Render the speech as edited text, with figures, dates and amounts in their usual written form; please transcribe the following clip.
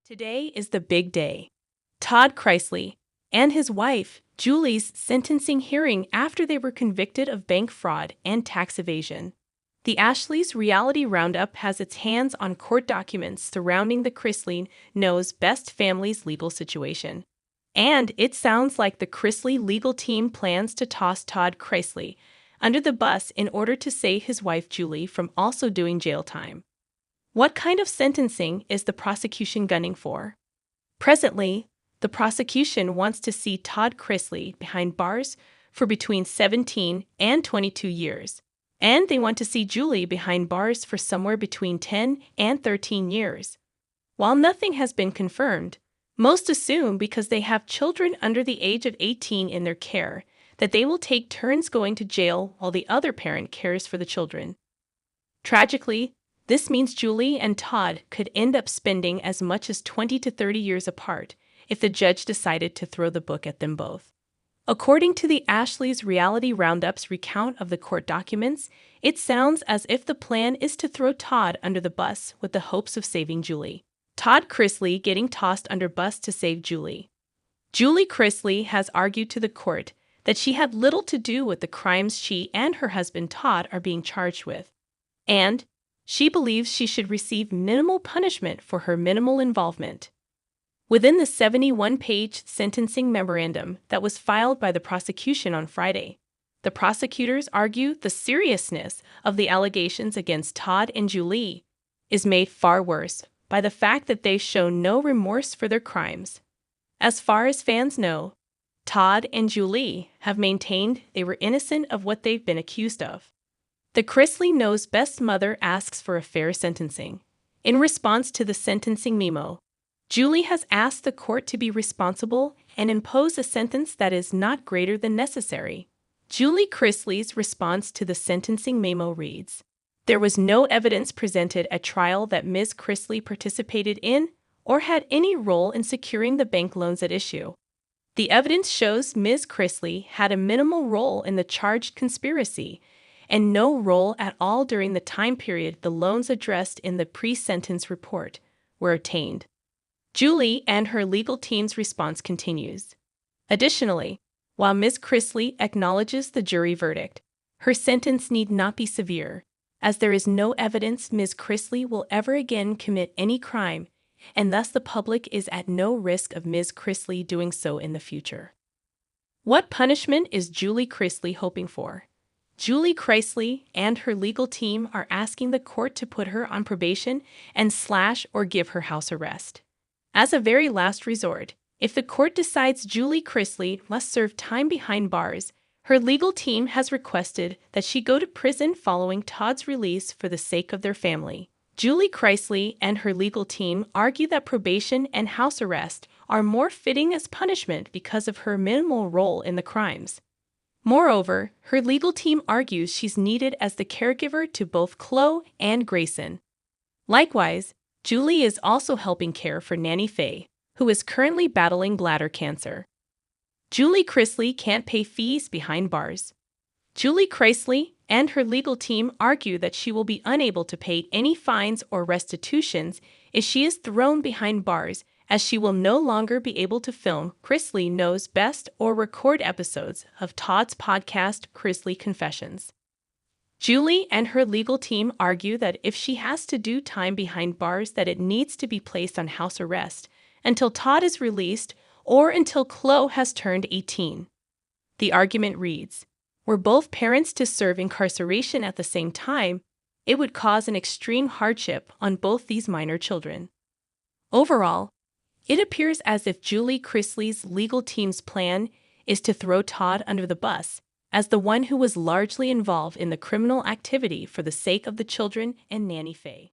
Today is the big day. Todd Chrisley and his wife, Julie's sentencing hearing after they were convicted of bank fraud and tax evasion. The Ashley's Reality Roundup has its hands on court documents surrounding the Chrisley Knows best family's legal situation. And it sounds like the Chrisley legal team plans to toss Todd Chrisley under the bus in order to save his wife Julie from also doing jail time. What kind of sentencing is the prosecution gunning for? Presently, the prosecution wants to see Todd Chrisley behind bars for between 17 and 22 years, and they want to see Julie behind bars for somewhere between 10 and 13 years. While nothing has been confirmed, most assume because they have children under the age of 18 in their care that they will take turns going to jail while the other parent cares for the children. Tragically, this means Julie and Todd could end up spending as much as 20 to 30 years apart if the judge decided to throw the book at them both. According to the Ashley's Reality Roundup's recount of the court documents, it sounds as if the plan is to throw Todd under the bus with the hopes of saving Julie. Todd Chrisley getting tossed under bus to save Julie. Julie Chrisley has argued to the court that she had little to do with the crimes she and her husband Todd are being charged with, and she believes she should receive minimal punishment for her minimal involvement. Within the 71-page sentencing memorandum that was filed by the prosecution on Friday, the prosecutors argue the seriousness of the allegations against Todd and Julie is made far worse by the fact that they show no remorse for their crimes. As far as fans know, Todd and Julie have maintained they were innocent of what they've been accused of. The Chrisley Knows best mother asks for a fair sentencing. In response to the sentencing memo, Julie has asked the court to be responsible and impose a sentence that is not greater than necessary. Julie Chrisley's response to the sentencing memo reads, "There was no evidence presented at trial that Ms. Chrisley participated in or had any role in securing the bank loans at issue. The evidence shows Ms. Chrisley had a minimal role in the charged conspiracy and no role at all during the time period the loans addressed in the pre-sentence report were obtained." Julie and her legal team's response continues. Additionally, while Ms. Chrisley acknowledges the jury verdict, her sentence need not be severe, as there is no evidence Ms. Chrisley will ever again commit any crime, and thus the public is at no risk of Ms. Chrisley doing so in the future. What punishment is Julie Chrisley hoping for? Julie Chrisley and her legal team are asking the court to put her on probation and slash or give her house arrest. As a very last resort, if the court decides Julie Chrisley must serve time behind bars, her legal team has requested that she go to prison following Todd's release for the sake of their family. Julie Chrisley and her legal team argue that probation and house arrest are more fitting as punishment because of her minimal role in the crimes. Moreover, her legal team argues she's needed as the caregiver to both Chloe and Grayson. Likewise, Julie is also helping care for Nanny Faye, who is currently battling bladder cancer. Julie Chrisley can't pay fees behind bars. Julie Chrisley and her legal team argue that she will be unable to pay any fines or restitutions if she is thrown behind bars, as she will no longer be able to film Chrisley Knows Best or record episodes of Todd's podcast Chrisley Confessions. Julie and her legal team argue that if she has to do time behind bars, that it needs to be placed on house arrest until Todd is released or until Chloe has turned 18. The argument reads, were both parents to serve incarceration at the same time, it would cause an extreme hardship on both these minor children. Overall, it appears as if Julie Chrisley's legal team's plan is to throw Todd under the bus as the one who was largely involved in the criminal activity for the sake of the children and Nanny Faye.